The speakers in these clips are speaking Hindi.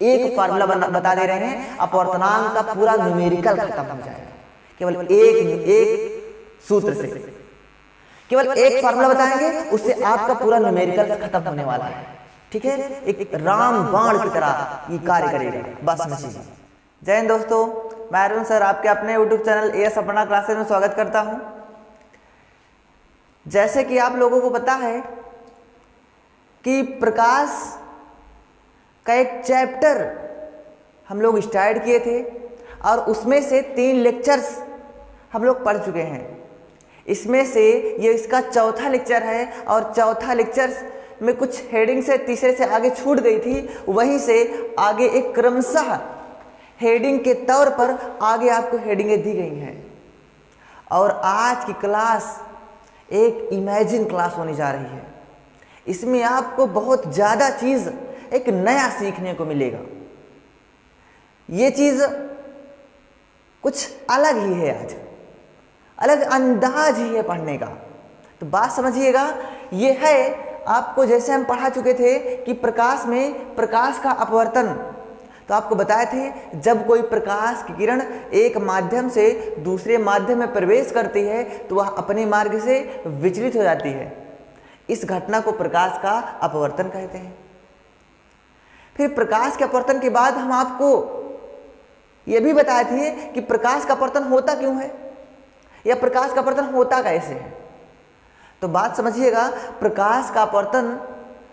एक फार्मूला बता दे रहे हैं, अपवर्तनांक का पूरा न्यूमेरिकल खत्म हो जाएगा केवल एक सूत्र से। केवल एक फार्मूला बताएंगे, उससे आपका पूरा न्यूमेरिकल खत्म होने वाला है। ठीक है, एक रामबाण की तरह ये कार्य करेगा, बस समझिए। जय हिंद दोस्तों, मैं अरुण सर आपके अपने YouTube channel as Aparna classes में स्वागत करता हूं। जैसे कि आप लोगों को पता है कि प्रकाश का एक चैप्टर हम लोग स्टार्ट किए थे और उसमें से 3 लेक्चर्स हम लोग पढ़ चुके हैं। इसमें से ये इसका चौथा लेक्चर है और चौथा लेक्चर्स में कुछ हेडिंग से तीसरे से आगे छूट गई थी, वहीं से आगे एक क्रमशः हेडिंग के तौर पर आगे आपको हेडिंगें दी गई हैं। और आज की क्लास एक इमेजिन क्लास होने जा रही है। इसमें आपको बहुत ज़्यादा चीज़ एक नया सीखने को मिलेगा। ये चीज़ कुछ अलग ही है, आज अलग अंदाज ही है पढ़ने का। तो बात समझिएगा, ये है आपको जैसे हम पढ़ा चुके थे कि प्रकाश में प्रकाश का अपवर्तन, तो आपको बताए थे जब कोई प्रकाश की किरण एक माध्यम से दूसरे माध्यम में प्रवेश करती है तो वह अपने मार्ग से विचलित हो जाती है। इस घटना को प्रकाश का अपवर्तन कहते हैं। फिर प्रकाश के अपवर्तन के बाद हम आपको यह भी बताए थे कि प्रकाश का अपवर्तन होता क्यों है या प्रकाश का अपवर्तन होता कैसे है। तो बात समझिएगा, प्रकाश का अपवर्तन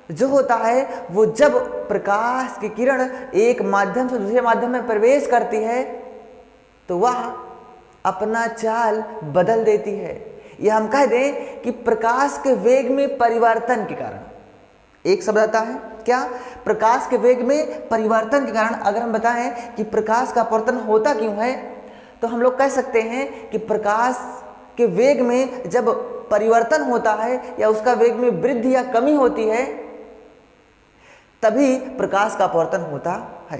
जो होता है वो जब प्रकाश की किरण एक माध्यम से दूसरे माध्यम में प्रवेश करती है तो वह अपना चाल बदल देती है। यह हम कह दें कि प्रकाश के वेग में परिवर्तन के कारण, एक शब्द आता है क्या, प्रकाश के वेग में परिवर्तन के कारण अगर हम बताएं कि प्रकाश का अपवर्तन होता क्यों है, तो हम लोग कह सकते हैं कि प्रकाश के वेग में जब परिवर्तन होता है या उसका वेग में वृद्धि या कमी होती है तभी प्रकाश का अपवर्तन होता है।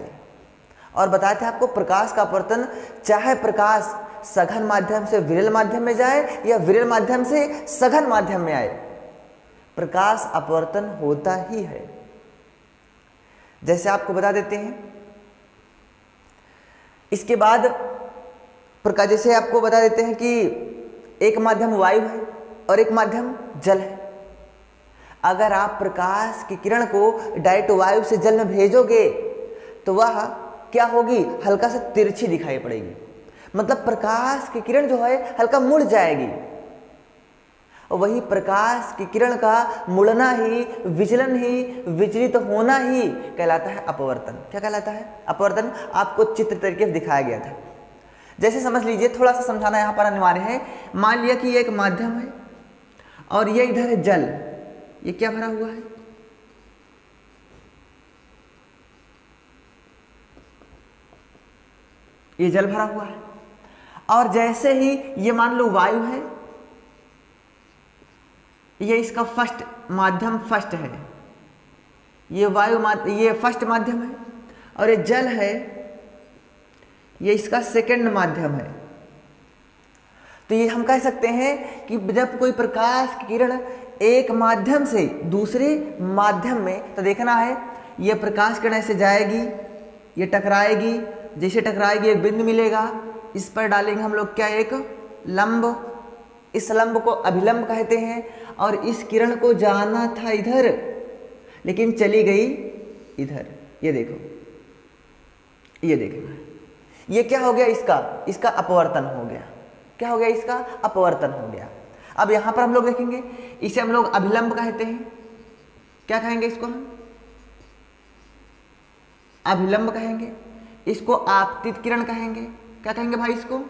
और बताए थे आपको प्रकाश का अपवर्तन चाहे प्रकाश सघन माध्यम से विरल माध्यम में जाए या विरल माध्यम से सघन माध्यम में आए, प्रकाश अपवर्तन होता ही है। जैसे आपको बता देते हैं, इसके बाद प्रकाश, जैसे आपको बता देते हैं कि एक माध्यम वायु है और एक माध्यम जल है। अगर आप प्रकाश की किरण को डायरेक्ट वायु से जल में भेजोगे तो वह क्या होगी, हल्का सा तिरछी दिखाई पड़ेगी। मतलब प्रकाश की किरण जो है हल्का मुड़ जाएगी। और वही प्रकाश की किरण का मुड़ना ही, विचलन ही, विचलित होना ही कहलाता है अपवर्तन। क्या कहलाता है? अपवर्तन। आपको चित्र तरीके से दिखाया गया था। जैसे समझ लीजिए, थोड़ा सा समझाना यहाँ पर अनिवार्य है। मान लिया कि ये एक माध्यम है और ये इधर है जल। ये क्या भरा हुआ है? ये जल भरा हुआ है। और जैसे ही ये मान लो वायु है, ये इसका फर्स्ट माध्यम फर्स्ट है, ये वायु ये फर्स्ट माध्यम है, और ये जल है, ये इसका सेकंड माध्यम है। तो ये हम कह सकते हैं कि जब कोई प्रकाश की किरण एक माध्यम से दूसरे माध्यम में, तो देखना है ये प्रकाश किरण ऐसे जाएगी, ये टकराएगी, जैसे टकराएगी एक बिंदु मिलेगा, इस पर डालेंगे हम लोग क्या, एक लंब। इस लंब को अभिलंब कहते हैं। और इस किरण को जाना था इधर लेकिन चली गई इधर। ये देखो, ये देखो, ये क्या हो गया, इसका अपवर्तन हो गया। क्या हो गया? इसका अपवर्तन हो गया। अब यहां पर हम लोग देखेंगे, इसे हम लोग अभिलंब कहते हैं। क्या कहेंगे इसको? हम अभिलंब कहेंगे। इसको आपतित किरण कहेंगे। क्या कहेंगे भाई? इसको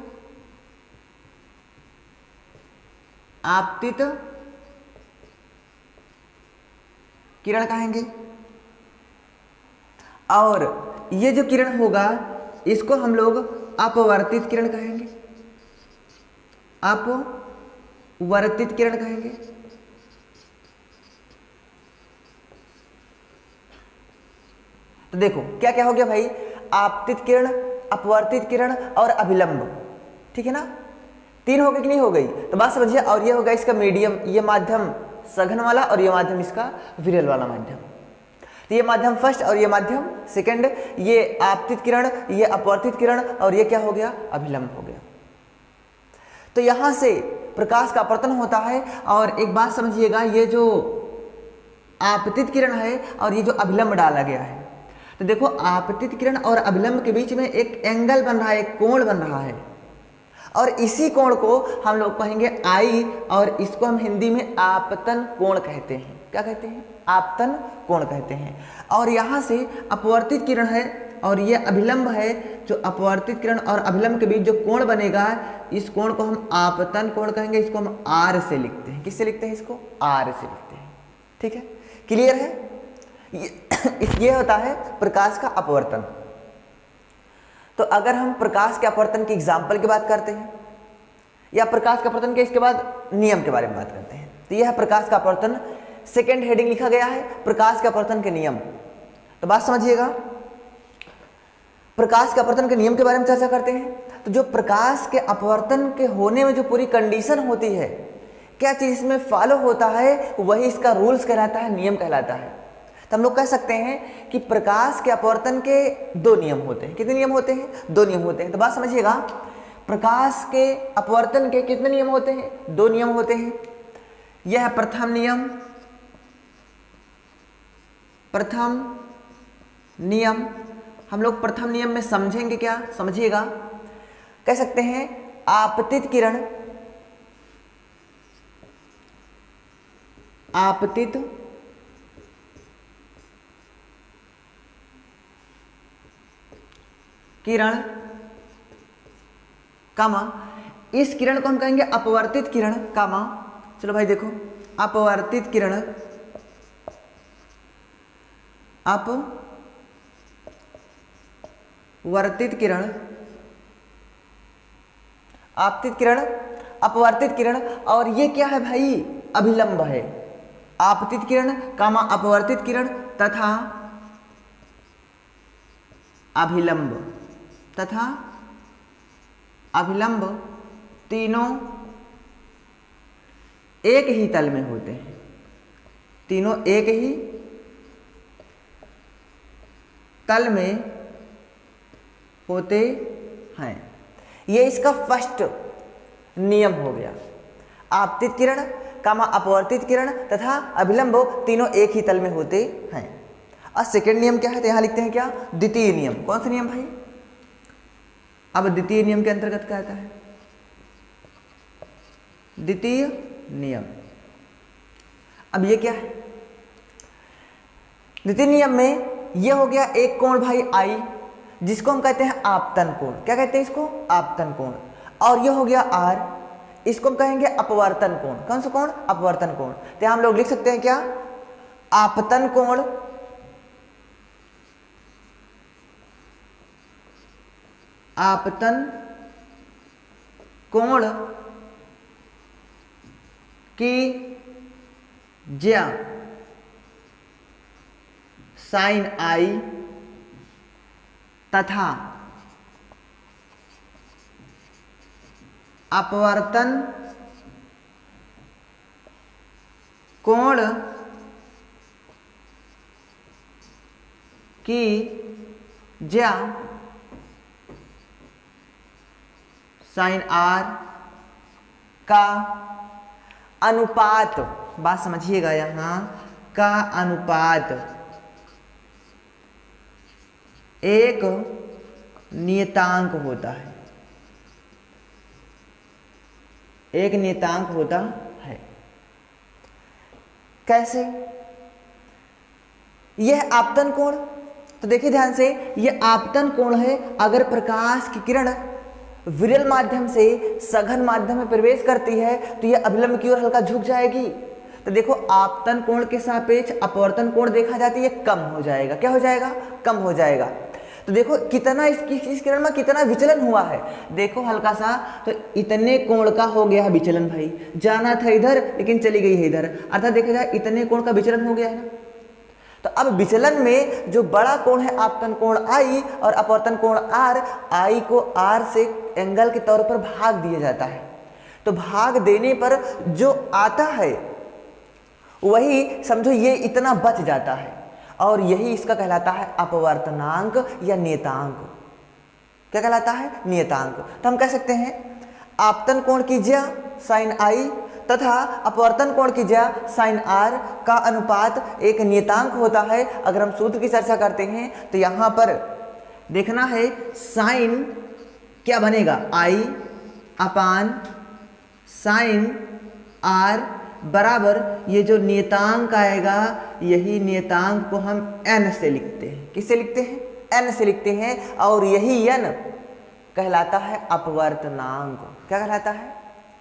आपतित किरण कहेंगे। और ये जो किरण होगा इसको हम लोग अपवर्तित किरण कहेंगे। अपवर्तित किरण कहेंगे। तो देखो क्या क्या हो गया भाई, आपतित किरण, अपवर्तित किरण और अभिलंब। ठीक है ना? 3 हो गई कि नहीं हो गई? तो बात समझिए। और ये होगा इसका मीडियम, ये माध्यम सघन वाला और ये माध्यम इसका विरल वाला माध्यम। तो ये माध्यम फर्स्ट और ये माध्यम सेकंड, ये आपतित किरण, ये अपवर्तित किरण, और ये क्या हो गया, अभिलंब हो गया। तो यहां से प्रकाश का अपवर्तन होता है। और एक बात समझिएगा, ये जो आपतित किरण है और ये जो अभिलंब डाला गया है, तो देखो आपतित किरण और अभिलंब के बीच में एक एंगल बन रहा है, एक कोण बन रहा है, और इसी कोण को हम लोग कहेंगे आई, और इसको हम हिंदी में आपतन कोण कहते हैं। क्या कहते हैं, आपतन कोण कहते हैं। और यहाँ से अपवर्तित किरण है और ये अभिलंब है, जो अपवर्तित किरण और अभिलंब के बीच जो कोण बनेगा, इस कोण को हम आपतन कोण कहेंगे। इसको हम आर से लिखते हैं। किससे लिखते हैं, इसको आर से लिखते हैं। ठीक है, क्लियर है। ये होता है प्रकाश का अपवर्तन। तो अगर हम प्रकाश के अपवर्तन की एग्जाम्पल की बात करते हैं, या प्रकाश का अपवर्तन के इसके बाद नियम के बारे में बात करते हैं, तो यह है प्रकाश का अपवर्तन। सेकेंड हेडिंग लिखा गया है प्रकाश के अपवर्तन के नियम। तो बात समझिएगा, प्रकाश के अपवर्तन के नियम के बारे में चर्चा करते हैं। तो जो प्रकाश के अपवर्तन के होने में जो पूरी कंडीशन होती है, क्या चीज इसमें फॉलो होता है, वही इसका रूल्स कहलाता है, नियम कहलाता है। तो हम लोग कह सकते हैं कि प्रकाश के अपवर्तन के दो नियम होते हैं। कितने नियम होते हैं, दो नियम होते हैं। तो बात समझिएगा, प्रकाश के अपवर्तन के कितने नियम होते हैं, दो नियम होते हैं। यह है प्रथम नियम। प्रथम नियम हम लोग प्रथम नियम में समझेंगे क्या, समझिएगा, कह सकते हैं आपतित किरण, आपतित किरण कामा, इस किरण को हम कहेंगे अपवर्तित किरण कामा। चलो भाई देखो, अपवर्तित किरण, अपवर्तित किरण, आपतित किरण, अपवर्तित किरण, और ये क्या है भाई, अभिलंब है। आपतित किरण कामा अपवर्तित किरण तथा अभिलंब, तथा अभिलंब तीनों एक ही तल में होते हैं। तीनों एक ही तल में होते हैं। ये इसका फर्स्ट नियम हो गया। आपतित किरण कामा अपवर्तित किरण तथा अभिलंब तीनों एक ही तल में होते हैं। और सेकेंड नियम क्या है, तो यहां लिखते हैं क्या, द्वितीय नियम। कौन सा नियम भाई, अब द्वितीय नियम के अंतर्गत क्या आता है, द्वितीय नियम। अब ये क्या है, द्वितीय नियम में ये हो गया एक कोण भाई आई, जिसको हम कहते हैं आपतन कोण। क्या कहते हैं इसको, आपतन कोण। और ये हो गया आर, इसको हम कहेंगे अपवर्तन कोण। कौन सा कोण, अपवर्तन कोण। तो हम लोग लिख सकते हैं क्या, आपतन कोण, आपतन कोण की ज्या साइन आई तथा अपवर्तन कोण की ज्या साइन आर का अनुपात, बात समझिएगा, यहां का अनुपात एक नियतांक होता है, एक नियतांक होता है। कैसे, यह आपतन कोण, तो देखिए ध्यान से, यह आपतन कोण है। अगर प्रकाश की किरण विरल माध्यम से सघन माध्यम में प्रवेश करती है तो यह अभिलंब की ओर हल्का झुक जाएगी। तो देखो आपतन कोण के सापेक्ष अपवर्तन कोण देखा जाती है, कम हो जाएगा। क्या हो जाएगा, कम हो जाएगा। तो देखो कितना इस किरण में कितना विचलन हुआ है, देखो हल्का सा, तो इतने कोण का हो गया है विचलन भाई। जाना था इधर लेकिन चली गई है इधर, अर्थात देखा जाए इतने कोण का विचलन हो गया है ना। तो अब विचलन में जो बड़ा कोण है आपतन कोण आई और अपवर्तन कोण आर, आई को आर से एंगल के तौर पर भाग दिया जाता है। तो भाग देने पर जो आता है वही समझो ये इतना बच जाता है। और यही इसका कहलाता है अपवर्तनांक या नियतांक। क्या कहलाता है? नियतांक। तो हम कह सकते हैं आपतन कोण की ज्या साइन आई तथा अपवर्तन कोण की ज्या साइन आर का अनुपात एक नियतांक होता है। अगर हम सूत्र की चर्चा करते हैं तो यहाँ पर देखना है साइन क्या बनेगा, आई अपान साइन आर बराबर ये जो नियतांक आएगा यही नियतांक को हम n से लिखते हैं। किससे लिखते हैं? n से लिखते हैं। और यही n कहलाता है अपवर्तनांक। क्या कहलाता है?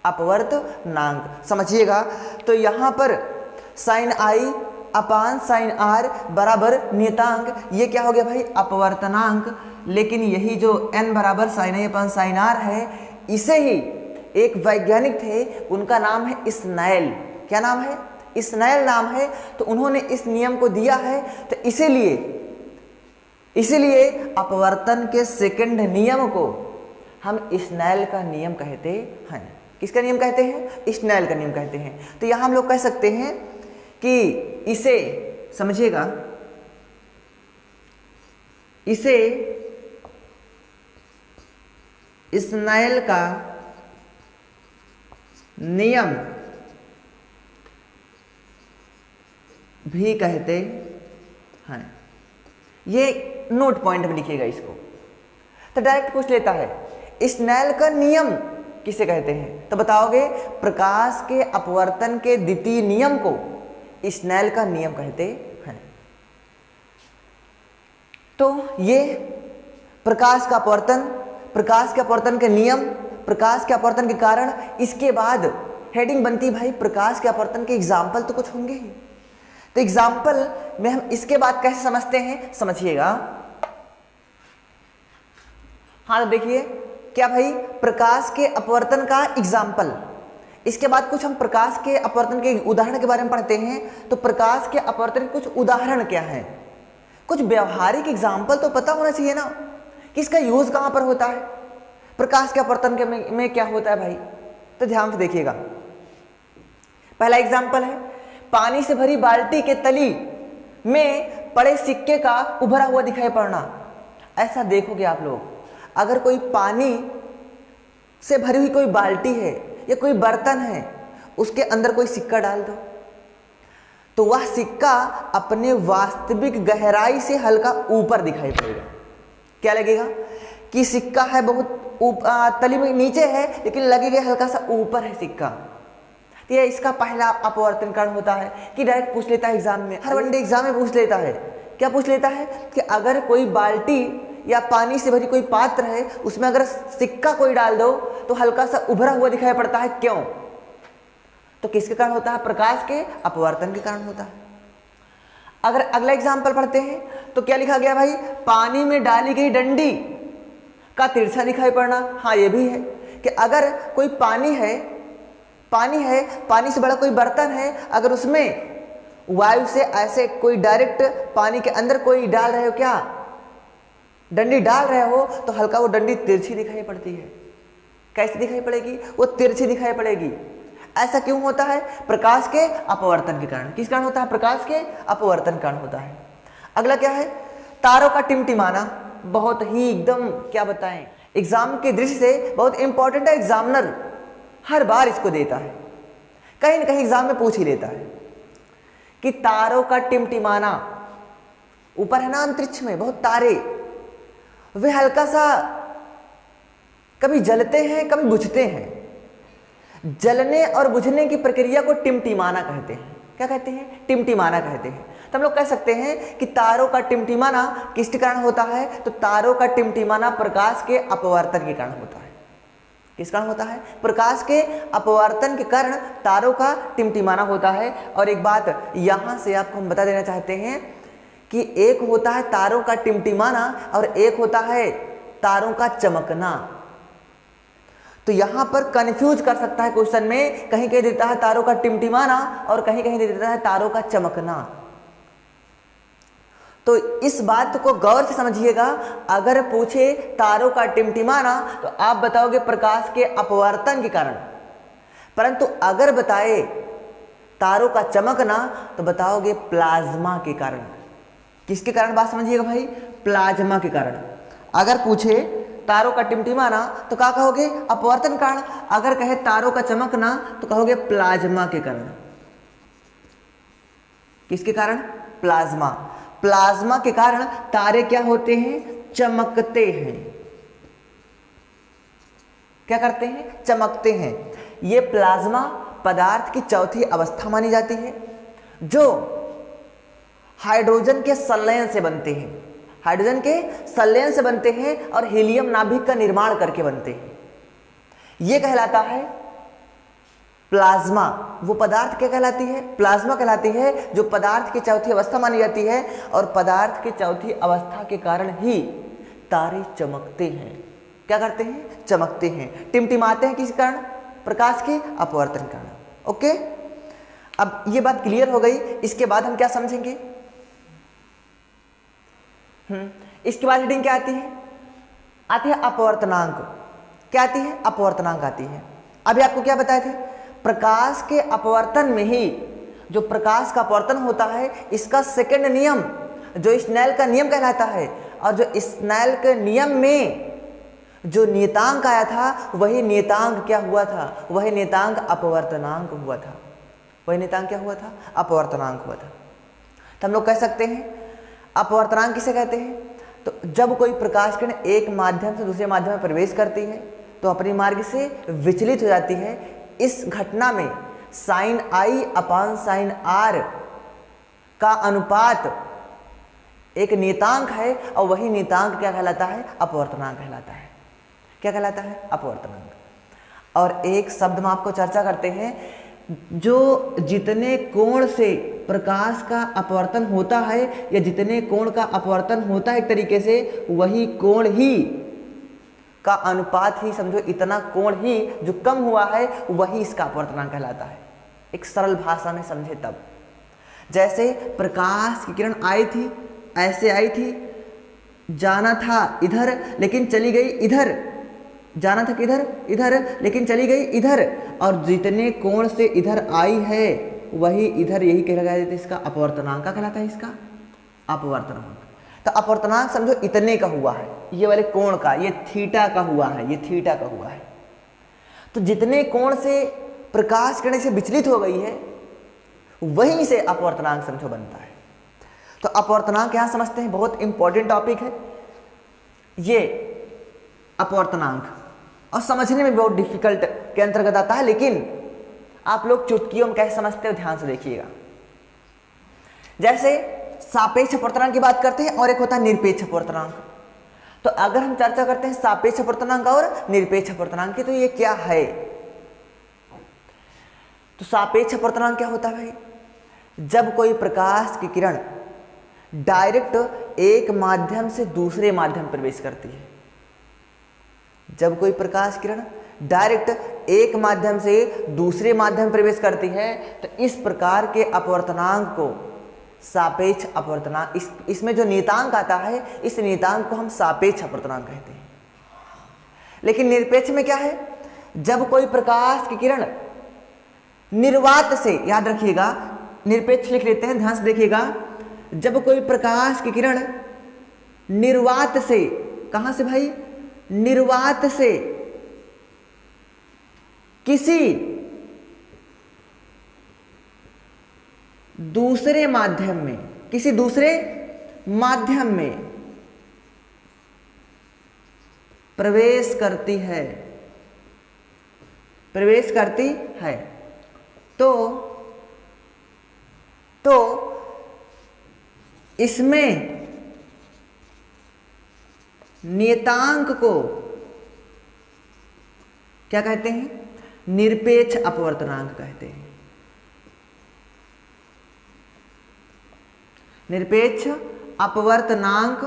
अपवर्तनांक। समझिएगा, तो यहाँ पर sine I upon sine R बराबर नियतांक, ये क्या हो गया भाई? अपवर्तनांक। लेकिन यही जो n बराबर sine I upon sine R है, इसे ही एक वैज्ञानिक थे, उनका नाम है स्नेल। क्या नाम है? स्नेल नाम है। तो उन्होंने इस नियम को दिया है। तो इसीलिए अपवर्तन के सेकंड नियम को हम स्नेल का नियम कहते हैं। किसका नियम कहते हैं? स्नेल का नियम कहते हैं। तो यहाँ हम लोग कह सकते हैं कि इसे समझिएगा, इसे स्नेल का नियम भी कहते हैं। ये नोट पॉइंट में लिखिएगा इसको। तो डायरेक्ट पूछ लेता है स्नेल का नियम किसे कहते हैं? तो बताओगे प्रकाश के अपवर्तन के द्वितीय नियम को स्नेल का नियम कहते हैं। तो ये प्रकाश का अपवर्तन, प्रकाश के अपवर्तन के नियम, प्रकाश के अपवर्तन के कारण, इसके बाद हेडिंग बनती भाई प्रकाश के अपवर्तन के एग्जाम्पल तो कुछ होंगे ही। तो एग्जाम्पल में हम इसके बाद कैसे समझते हैं, समझिएगा। हाँ तो देखिए क्या भाई, प्रकाश के अपवर्तन का एग्जाम्पल, इसके बाद कुछ हम प्रकाश के अपवर्तन के उदाहरण के बारे में पढ़ते हैं। तो प्रकाश के अपवर्तन के कुछ उदाहरण क्या हैं, कुछ व्यवहारिक एग्जाम्पल तो पता होना चाहिए ना कि इसका यूज कहाँ पर होता है, प्रकाश के अपवर्तन के में क्या होता है भाई। तो ध्यान से देखिएगा। पहला एग्जाम्पल है पानी से भरी बाल्टी के तली में पड़े सिक्के का उभरा हुआ दिखाई पड़ना। ऐसा देखोगे आप लोग, अगर कोई पानी से भरी हुई कोई बाल्टी है या कोई बर्तन है, उसके अंदर कोई सिक्का डाल दो तो वह सिक्का अपने वास्तविक गहराई से हल्का ऊपर दिखाई पड़ेगा। क्या लगेगा कि सिक्का है बहुत तली में नीचे है, लेकिन लगेगा हल्का सा ऊपर है सिक्का। तो ये इसका पहला अपवर्तन कारण होता है कि डायरेक्ट पूछ लेता है एग्जाम में, हर वनडे एग्जाम में पूछ लेता है। क्या पूछ लेता है कि अगर कोई बाल्टी या पानी से भरी कोई पात्र है, उसमें अगर सिक्का कोई डाल दो तो हल्का सा उभरा हुआ दिखाई पड़ता है, क्यों? तो किसके कारण होता है? प्रकाश के अपवर्तन के कारण होता है। अगर अगला एग्जाम्पल पढ़ते हैं तो क्या लिखा गया भाई, पानी में डाली गई डंडी का तिरछा दिखाई पड़ना। हाँ ये भी है कि अगर कोई पानी है, पानी से बड़ा कोई बर्तन है, अगर उसमें वायु से ऐसे कोई डायरेक्ट पानी के अंदर कोई डाल रहे हो, क्या डंडी डाल रहे हो, तो हल्का वो डंडी तिरछी दिखाई पड़ती है। कैसी दिखाई पड़ेगी? वो तिरछी दिखाई पड़ेगी। ऐसा क्यों होता है? प्रकाश के अपवर्तन के कारण। किस कारण होता है? प्रकाश के अपवर्तन के कारण होता है। अगला क्या है? तारों का टिमटिमाना। बहुत ही एकदम क्या बताएं, एग्जाम के दृष्टि से बहुत इंपॉर्टेंट है। एग्जामिनर हर बार इसको देता है, कहीं ना कहीं एग्जाम में पूछ ही लेता है कि तारों का टिमटिमाना। ऊपर है ना अंतरिक्ष में बहुत तारे, वे हल्का सा कभी जलते हैं कभी बुझते हैं। जलने और बुझने की प्रक्रिया को टिमटिमाना कहते हैं। क्या कहते हैं? टिमटिमाना कहते हैं। तो हम लोग कह सकते हैं कि तारों का टिमटिमाना किस कारण होता है? तो तारों का टिमटिमाना प्रकाश के अपवर्तन के कारण होता है। किस कारण होता है? प्रकाश के अपवर्तन के कारण तारों का टिमटिमाना होता है। और एक बात यहां से आपको हम बता देना चाहते हैं कि एक होता है तारों का टिमटिमाना और एक होता है तारों का चमकना। तो यहां पर कंफ्यूज कर सकता है क्वेश्चन में, कहीं कहीं देता है तारों का टिमटिमाना और कहीं कहीं देता है तारों का चमकना। तो इस बात को गौर से समझिएगा। अगर पूछे तारों का टिमटिमाना तो आप बताओगे प्रकाश के अपवर्तन के कारण, परंतु अगर बताए तारों का चमकना तो बताओगे प्लाज्मा के कारण। किसके कारण बात समझिएगा भाई, प्लाज्मा के कारण। अगर पूछे तारों का टिमटिमाना तो क्या कहोगे, अपवर्तन कारण। अगर कहे तारों का चमकना तो कहोगे प्लाज्मा के कारण। किसके कारण, प्लाज्मा। प्लाज्मा के कारण तारे क्या होते हैं, चमकते हैं। क्या करते हैं, चमकते हैं। ये प्लाज्मा पदार्थ की चौथी अवस्था मानी जाती है जो हाइड्रोजन के संलयन से बनते हैं। हाइड्रोजन के संलयन से बनते हैं और हीलियम नाभिक का निर्माण करके बनते हैं। यह कहलाता है प्लाज्मा। वो पदार्थ क्या कहलाती है, प्लाज्मा कहलाती है, जो पदार्थ की चौथी अवस्था मानी जाती है। और पदार्थ की चौथी अवस्था के कारण ही तारे चमकते हैं। क्या करते हैं, चमकते हैं, टिमटिमाते हैं। किस कारण, प्रकाश के अपवर्तन कारण। ओके, अब ये बात क्लियर हो गई। इसके बाद हम क्या समझेंगे, इसके बाद हेडिंग क्या आती है, आती है अपवर्तनांक। क्या आती है, अपवर्तनांक आती है। अभी आपको क्या बताए थे, प्रकाश के अपवर्तन में ही जो प्रकाश का अपवर्तन होता है, इसका सेकंड नियम जो स्नेल का नियम कहलाता है। और जो स्नेल के नियम में जो नियतांक आया था, वही नियतांक क्या हुआ था, वही नियतांक अपवर्तनांक हुआ था। वही नियतांक क्या हुआ था, अपवर्तनांक हुआ था। तो हम लोग कह सकते हैं अपवर्तनांक किसे कहते हैं, तो जब कोई प्रकाश किरण एक माध्यम से दूसरे माध्यम में प्रवेश करती है तो अपने मार्ग से विचलित हो जाती है। इस घटना में sine I upon sine R का अनुपात एक नियतांक है और वही नियतांक क्या कहलाता है, अपवर्तनांक कहलाता है। क्या कहलाता है, अपवर्तनांक। और एक शब्द में आपको चर्चा करते हैं, जो जितने कोण से प्रकाश का अपवर्तन होता है या जितने कोण का अपवर्तन होता है एक तरीके से, वही कोण ही का अनुपात ही समझो, इतना कोण ही जो कम हुआ है वही इसका अपवर्तनांक कहलाता है। एक सरल भाषा में समझे तब, जैसे प्रकाश की किरण आई थी, ऐसे आई थी, जाना था इधर लेकिन चली गई इधर, जाना था किधर, इधर, लेकिन चली गई इधर। और जितने कोण से इधर आई है वही इधर, यही कहलाता है इसका अपवर्तनांक। का कहलाता है इसका अपवर्तनांक। तो अपवर्तनांक समझो इतने का हुआ है, ये वाले कोण का, ये थीटा का हुआ है, ये थीटा का हुआ है। तो जितने कोण से प्रकाश किरण से विचलित हो गई है वहीं से अपवर्तनांक समझो बनता है। तो अपवर्तनांक यहां समझते हैं, बहुत इंपॉर्टेंट टॉपिक है ये अपवर्तनांक, और समझने में बहुत डिफिकल्ट के अंतर्गत आता है, लेकिन आप लोग चुटकियों में कैसे समझते हो ध्यान से देखिएगा। जैसे सापेक्ष अपवर्तनांक की बात करते हैं और एक होता है निरपेक्ष अपवर्तनांक। तो अगर हम चर्चा करते हैं सापेक्ष अपवर्तनांक और निरपेक्ष अपवर्तनांक की, तो ये क्या है, तो सापेक्ष अपवर्तनांक क्या होता है भाई, जब कोई प्रकाश की किरण डायरेक्ट एक माध्यम से दूसरे माध्यम प्रवेश करती है। जब कोई प्रकाश किरण डायरेक्ट एक माध्यम से दूसरे माध्यम प्रवेश करती है तो इस प्रकार के अपवर्तनांक को सापेक्ष अपवर्तनांक, इसमें जो नियतांक आता है इस नियतांक को हम सापेक्ष अपवर्तनांक कहते हैं। लेकिन निरपेक्ष में क्या है, जब कोई प्रकाश की किरण निर्वात से, याद रखिएगा निरपेक्ष लिख लेते हैं, ध्यान से देखिएगा, जब कोई प्रकाश की किरण निर्वात से, कहां से भाई, निर्वात से किसी दूसरे माध्यम में, किसी दूसरे माध्यम में प्रवेश करती है, प्रवेश करती है, तो इसमें नियतांक को क्या कहते हैं, निरपेक्ष अपवर्तनांक कहते हैं। निरपेक्ष अपवर्तनांक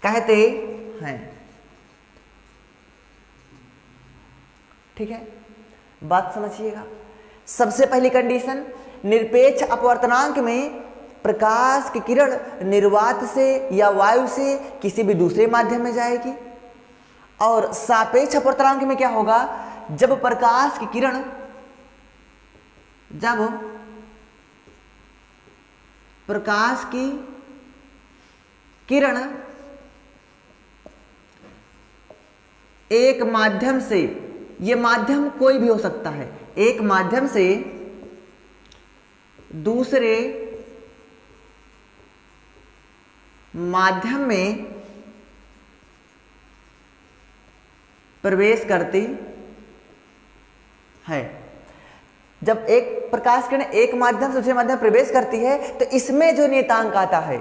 कहते हैं। ठीक है, बात समझिएगा। सबसे पहली कंडीशन, निरपेक्ष अपवर्तनांक में प्रकाश की किरण निर्वात से या वायु से किसी भी दूसरे माध्यम में जाएगी। और सापेक्ष अपवर्तनांक में क्या होगा, जब प्रकाश की किरण, जब प्रकाश की किरण एक माध्यम से, ये माध्यम कोई भी हो सकता है, एक माध्यम से दूसरे माध्यम में प्रवेश करती है। जब एक प्रकाश किरण एक माध्यम से दूसरे माध्यम में प्रवेश करती है तो इसमें जो नियतांक आता है,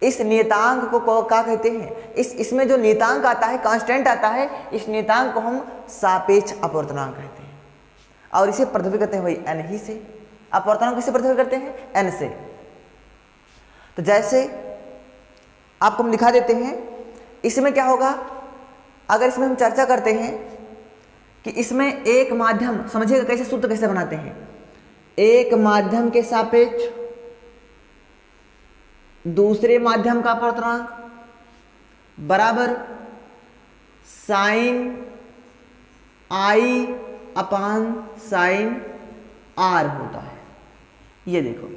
इस नियतांक को क्या कहते हैं, इसमें जो नियतांक आता है, कांस्टेंट आता है, इस नियतांक को हम सापेक्ष अपवर्तनांक कहते हैं। और इसे पृथ्वी करते हैं वही n ही से। अपवर्तनांक किसे पृथ्वी करते हैं? n से। तो जैसे आपको हम दिखा देते हैं, इसमें क्या होगा, अगर इसमें हम चर्चा करते हैं कि इसमें एक माध्यम, समझिएगा कैसे सूत्र कैसे बनाते हैं, एक माध्यम के सापेक्ष दूसरे माध्यम का अपवर्तनांक बराबर sine I upon sine R होता है। ये देखो,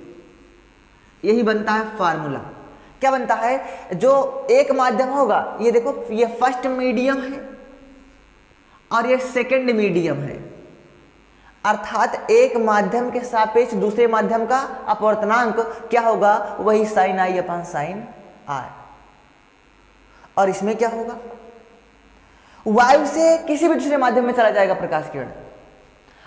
यही बनता है फार्मूला। क्या बनता है? जो एक माध्यम होगा, ये देखो, ये फर्स्ट मीडियम है और ये सेकंड मीडियम है, अर्थात एक माध्यम के सापेक्ष दूसरे माध्यम का अपवर्तनांक क्या होगा? वही sine I upon sine R. और इसमें क्या होगा? वायु से किसी भी दूसरे माध्यम में चला जाएगा प्रकाश किरण।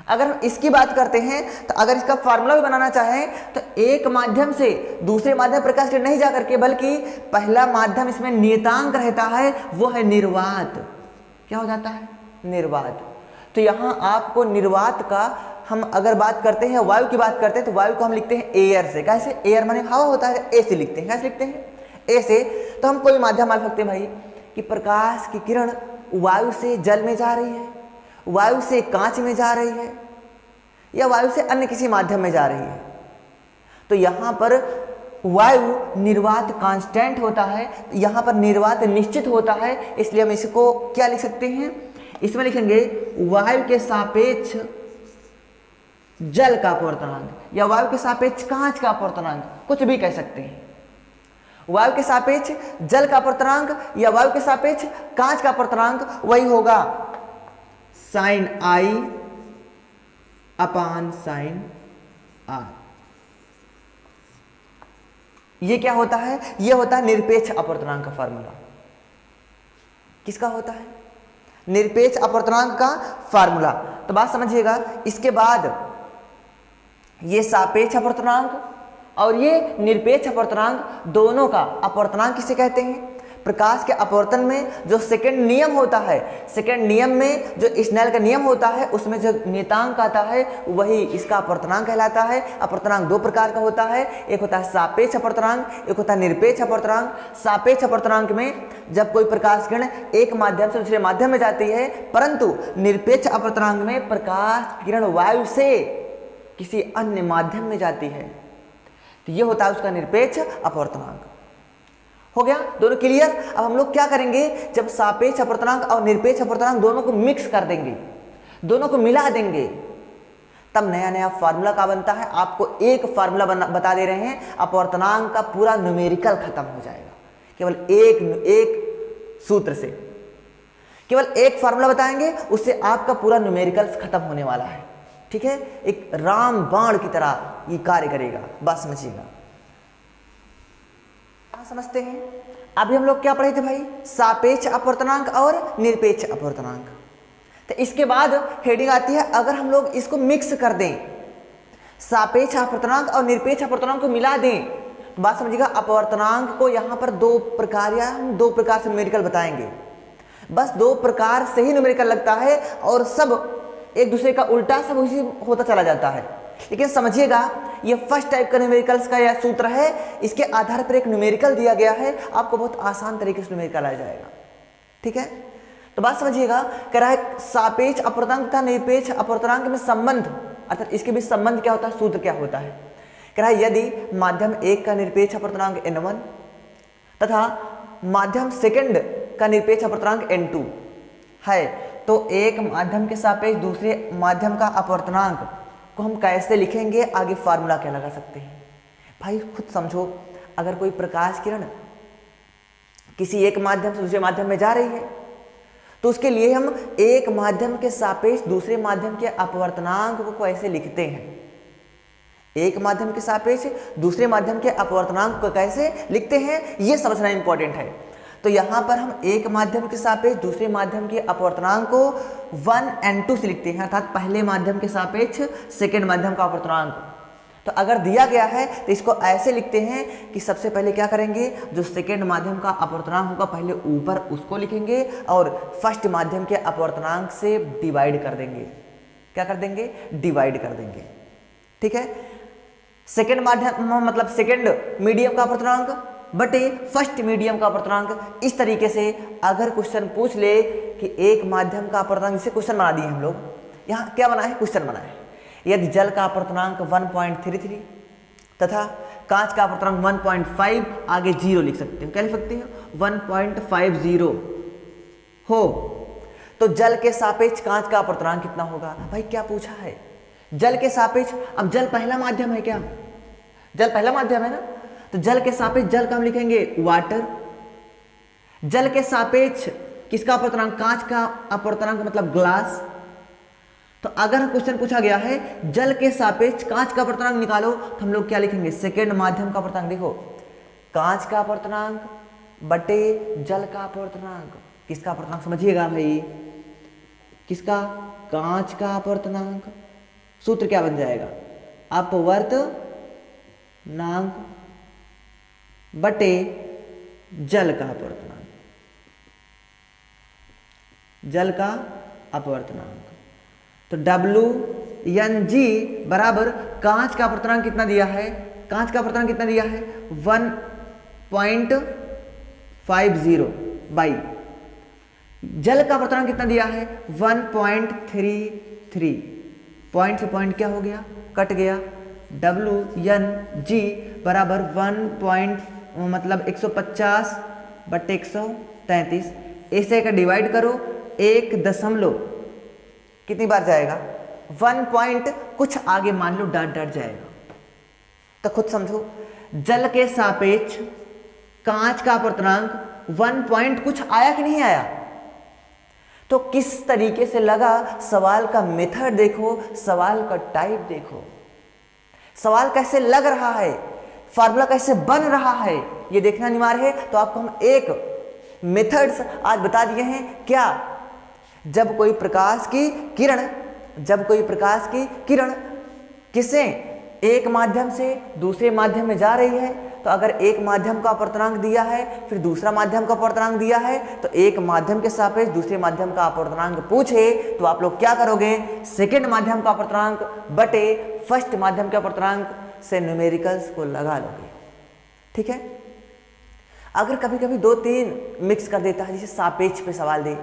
अगर हम इसकी बात करते हैं तो अगर इसका फार्मूला भी बनाना चाहें तो एक माध्यम से दूसरे माध्यम प्रकाश किरण नहीं जाकर के, बल्कि पहला माध्यम इसमें नियतांक रहता है, वो है निर्वात। क्या हो जाता है? निर्वात। तो यहां आपको निर्वात का, हम अगर बात करते हैं वायु की बात करते हैं तो वायु को हम लिखते हैं एयर से। कैसे? एयर माने हवा होता है, ए से लिखते हैं। कैसे लिखते हैं? ए से। तो हम कोई माध्यम मान सकते हैं भाई कि प्रकाश की किरण वायु से जल में जा रही है, वायु से कांच में जा रही है, या वायु से अन्य किसी माध्यम में जा रही है। तो यहां पर वायु निर्वात कांस्टेंट होता है, यहां पर निर्वात निश्चित होता है, इसलिए हम इसको क्या लिख सकते हैं? इसमें लिखेंगे वायु के सापेक्ष जल का अपवर्तनांक या वायु के सापेक्ष कांच का अपवर्तनांक, कुछ भी कह सकते हैं। वायु के सापेक्ष जल का अपवर्तनांक या वायु के सापेक्ष कांच का अपवर्तनांक वही होगा sine I upon sine R. ये क्या होता है? ये होता है निरपेक्ष अपवर्तनांक का फार्मूला। किसका होता है? निरपेक्ष अपवर्तनांक का फार्मूला। तो बात समझिएगा। इसके बाद ये सापेक्ष अपवर्तनांक और ये निरपेक्ष अपवर्तनांक, दोनों का अपवर्तनांक किसे कहते हैं? प्रकाश के अपवर्तन में जो सेकंड नियम होता है, सेकंड नियम में जो स्नेल का नियम होता है, उसमें जो नियतांक आता है वही इसका अपवर्तनांक कहलाता है। अपवर्तनांक दो प्रकार का होता है, एक होता है सापेक्ष अपवर्तनांक, एक होता है निरपेक्ष अपवर्तनांक। सापेक्ष अपवर्तनांक में जब कोई प्रकाश किरण एक माध्यम से दूसरे माध्यम में जाती है, परंतु निरपेक्ष अपवर्तनांक में प्रकाश किरण वायु से किसी अन्य माध्यम में जाती है, तो ये होता है उसका निरपेक्ष अपवर्तनांक। हो गया? दोनों क्लियर? अब हम लोग क्या करेंगे, जब सापेक्ष अपवर्तनांक और निरपेक्ष अपवर्तनांक दोनों को मिक्स कर देंगे, दोनों को मिला देंगे, तब नया नया फार्मूला का बनता है। आपको एक फार्मूला बता दे रहे हैं, अपवर्तनांक का पूरा न्यूमेरिकल खत्म हो जाएगा केवल एक सूत्र से। केवल एक फार्मूला बताएंगे, उससे आपका पूरा न्यूमेरिकल खत्म होने वाला है। ठीक है? एक राम बाण की तरह ये कार्य करेगा। बात समझिएगा। समझते हैं। अभी हम लोग क्या पढ़े थे भाई? सापेक्ष अपवर्तनांक और निरपेक्ष अपवर्तनांक। तो इसके बाद हेडिंग आती है, अगर हम लोग इसको मिक्स कर दें, सापेक्ष अपवर्तनांक और निरपेक्ष अपवर्तनांक को मिला दें, तो बात समझिएगा। अपवर्तनांक को यहाँ पर दो प्रकार या हम दो प्रकार से न्यूमेरिकल बताएंगे। बस दो प्रकार से ही न्यूमेरिकल लगता है और सब एक दूसरे का उल्टा सब उसी होता चला जाता है। लेकिन समझिएगा, ये फर्स्ट टाइप का न्यूमेरिकल्स का यह सूत्र है, इसके आधार पर एक न्यूमेरिकल दिया गया है, आपको बहुत आसान तरीके से न्यूमेरिकल आ जाएगा। ठीक है? तो बात समझिएगा। कह रहा है सापेक्ष अपवर्तनांक तथा निरपेक्ष अपवर्तनांक में संबंध, अर्थात इसके बीच संबंध क्या होता है, सूत्र क्या होता है। कह रहा है यदि माध्यम एक का निरपेक्ष अपवर्तनांक n1 तथा माध्यम सेकंड का निरपेक्ष अपवर्तनांक n2 है, तो एक माध्यम के सापेक्ष दूसरे माध्यम का अपवर्तनांक को हम कैसे लिखेंगे, आगे फार्मूला क्या लगा सकते हैं। भाई खुद समझो, अगर कोई प्रकाश किरण किसी एक माध्यम से दूसरे माध्यम में जा रही है तो उसके लिए हम एक माध्यम के सापेक्ष दूसरे माध्यम के अपवर्तनांक को ऐसे लिखते हैं। एक माध्यम के सापेक्ष दूसरे माध्यम के अपवर्तनांक को कैसे लिखते हैं, यह समझना इंपॉर्टेंट है। तो यहां पर हम एक माध्यम के सापेक्ष दूसरे माध्यम के अपवर्तनांक को 1 and 2 से लिखते हैं, अर्थात पहले माध्यम के सापेक्ष सेकेंड माध्यम का अपवर्तनांक। तो अगर दिया गया है तो इसको ऐसे लिखते हैं कि सबसे पहले क्या करेंगे, जो सेकेंड माध्यम का अपवर्तनांक होगा पहले ऊपर उसको लिखेंगे और फर्स्ट माध्यम के अपवर्तनांक से डिवाइड कर देंगे। क्या कर देंगे, डिवाइड कर देंगे। ठीक है, सेकेंड माध्यम मतलब सेकेंड मीडियम का अपवर्तनांक बटे फर्स्ट मीडियम का अपवर्तनांक। इस तरीके से अगर क्वेश्चन पूछ ले कि एक माध्यम का अपवर्तनांक, जिसे क्वेश्चन बना दिए हम लोग, यहाँ क्या बना है, क्वेश्चन बना है। यदि जल का अपवर्तनांक 1.33 तथा कांच का अपवर्तनांक 1.5, आगे 0 लिख सकते हो। क्या लिख सकते हो, 1.50 हो तो जल के सापेक्ष कांच का अपवर्तनांक कितना होगा। भाई क्या पूछा है, जल के सापेक्ष। अब जल पहला माध्यम है क्या, जल पहला माध्यम है ना, तो जल के सापेक्ष जल का हम लिखेंगे वाटर। जल के सापेक्ष किसका अपवर्तनांक, कांच का अपवर्तनांक मतलब ग्लास। तो अगर क्वेश्चन पूछा गया है जल के सापेक्ष कांच का अपवर्तनांक निकालो, तो हम लोग क्या लिखेंगे, सेकेंड माध्यम का अपवर्तनांक। देखो, कांच का अपवर्तनांक बटे जल का अपवर्तनांक। किसका अपवर्तनांक समझिएगा भाई, किसका, कांच का अपवर्तनांक। सूत्र क्या बन जाएगा, अपवर्तनांक बटे जल का अपवर्तनांक, जल का अपवर्तनांक। तो WNG बराबर कांच का अपवर्तनांक कितना दिया है, कांच का अपवर्तनांक कितना दिया है 1.50 बाई जल का अपवर्तनांक कितना दिया है 1.33। पॉइंट से पॉइंट क्या हो गया, कट गया। WNG बराबर 150 बटे 133। इसे का डिवाइड करो, 1 कितनी बार जाएगा, 1 पॉइंट कुछ आगे मान लो डॉट डॉट जाएगा। तो खुद समझो, जल के सापेक्ष कांच का अपवर्तनांक 1 पॉइंट कुछ आया कि नहीं आया। तो किस तरीके से लगा, सवाल का मेथड देखो, सवाल का टाइप देखो, सवाल कैसे लग रहा है, फार्मूला कैसे बन रहा है, ये देखना अनिवार्य है। तो आपको हम एक मेथड्स आज बता दिए हैं। क्या, जब कोई प्रकाश की किरण किसे एक माध्यम से दूसरे माध्यम में जा रही है, तो अगर एक माध्यम का अपवर्तनांक दिया है फिर दूसरा माध्यम का अपवर्तनांक दिया है, तो एक माध्यम के सापेक्ष दूसरे माध्यम का अपवर्तनांक पूछे तो आप लोग क्या करोगे, सेकेंड माध्यम का अपवर्तनांक बटे फर्स्ट माध्यम के अपवर्तनांक से न्यूमेरिकल्स को लगा लोगे। ठीक है, अगर कभी कभी 2-3 मिक्स कर देता है, जैसे सापेक्ष पे सवाल दे,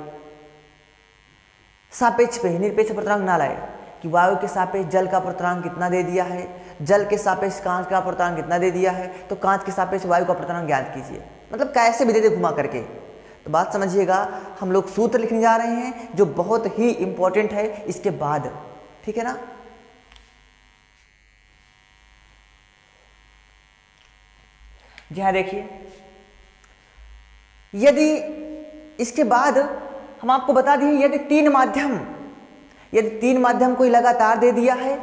सापेक्ष पे निरपेक्ष अपवर्तनांक ना लाए कि वायु के सापेक्ष जल का अपवर्तनांक कितना दे दिया है, जल के सापेक्ष कांच का अपवर्तनांक कितना दे दिया है, तो कांच के सापेक्ष वायु का अपवर्तनांक ज्ञात कीजिए। मतलब कैसे भी दे दे घुमा करके। तो बात समझिएगा, हम लोग सूत्र लिखने जा रहे हैं जो बहुत ही इंपॉर्टेंट है इसके बाद। ठीक है ना, जी हाँ, देखिए, यदि इसके बाद हम आपको बता दिए, यदि तीन माध्यम कोई लगातार दे दिया है,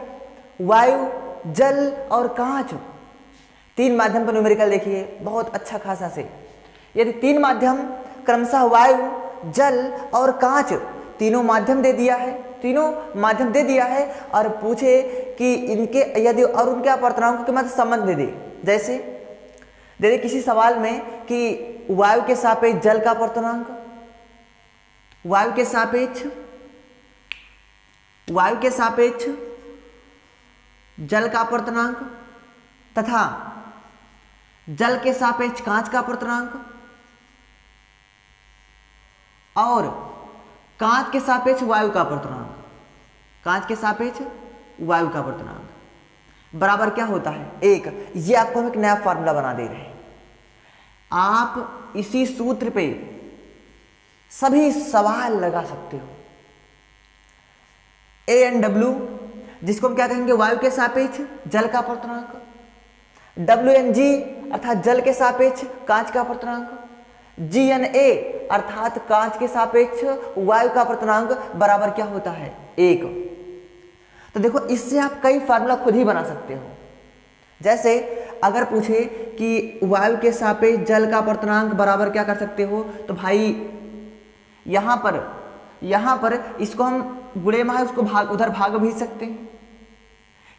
वायु, जल और कांच, 3 माध्यम पर न्यूमेरिकल देखिए बहुत अच्छा खासा से। यदि 3 माध्यम क्रमशः वायु, जल और कांच तीनों माध्यम दे दिया है और पूछे कि इनके यदि और उनके अपवर्तनांकों के मध्य संबंध दे दे। जैसे दे दे किसी सवाल में कि वायु के सापेक्ष जल का अपवर्तनांक, वायु के सापेक्ष जल का अपवर्तनांक तथा जल के सापेक्ष कांच का अपवर्तनांक और कांच के सापेक्ष वायु का अपवर्तनांक, बराबर क्या होता है 1। ये आपको हम एक नया फॉर्मूला बना दे रहे हैं। आप इसी सूत्र पे सभी सवाल लगा सकते हो। A and W, जिसको हम क्या कहेंगे, वायु के सापेक्ष जल का अपवर्तनांक, WNG अर्थात जल के सापेक्ष कांच का अपवर्तनांक, GNA अर्थात कांच के सापेक्ष वायु का अपवर्तनांक बराबर क्या होता है 1। तो देखो इससे आप कई फार्मूला खुद ही बना सकते हो। जैसे अगर पूछे कि वायु के सापेक्ष जल का अपवर्तनांक बराबर क्या कर सकते हो, तो भाई यहाँ पर इसको हम गुणे में है उसको उधर भाग भेज सकते हैं।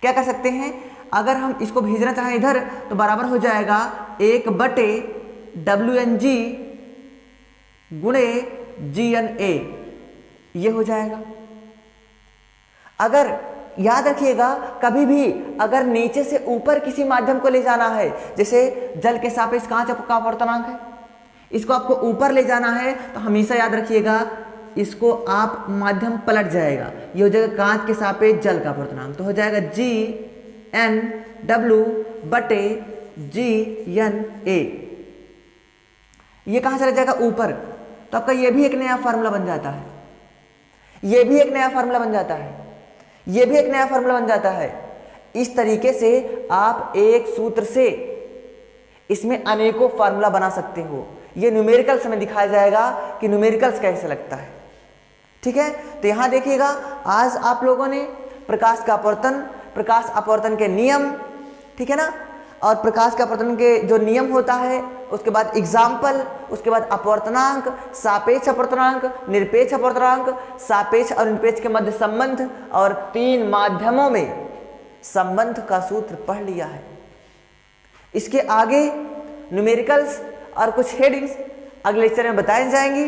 क्या कर सकते हैं, अगर हम इसको भेजना चाहें इधर तो बराबर हो जाएगा 1/WNG गुणे GNA, ये हो जाएगा। अगर याद रखिएगा कभी भी अगर नीचे से ऊपर किसी माध्यम को ले जाना है, जैसे जल के सापेक्ष कांच का अपवर्तनांक है, इसको आपको ऊपर ले जाना है तो हमेशा याद रखिएगा इसको आप माध्यम पलट जाएगा, ये हो जाएगा कांच के सापेक्ष जल का अपवर्तनांक, तो हो जाएगा GNW/GNA। ये कहाँ चला जाएगा ऊपर, तो आपका ये भी एक नया फार्मूला बन जाता है, ये भी एक नया फार्मूला बन जाता है, ये भी एक नया फार्मूला बन जाता है। इस तरीके से आप एक सूत्र से इसमें अनेकों फार्मूला बना सकते हो। ये न्यूमेरिकल्स में दिखाया जाएगा कि न्यूमेरिकल्स कैसे लगता है, ठीक है। तो यहां देखिएगा आज आप लोगों ने प्रकाश का अपवर्तन, प्रकाश अपवर्तन के नियम, ठीक है ना, और प्रकाश का अपवर्तन के जो नियम होता है, उसके बाद एग्जाम्पल, उसके बाद अपवर्तनांक, सापेक्ष अपवर्तनांक, निरपेक्ष अपवर्तनांक, सापेक्ष और निरपेक्ष के मध्य संबंध और 3 माध्यमों में संबंध का सूत्र पढ़ लिया है। इसके आगे न्यूमेरिकल्स और कुछ हेडिंग्स अगले लेक्चर में बताई जाएंगी।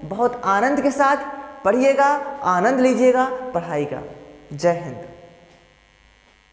बहुत आनंद के साथ पढ़िएगा, आनंद लीजिएगा पढ़ाई का। जय हिंद।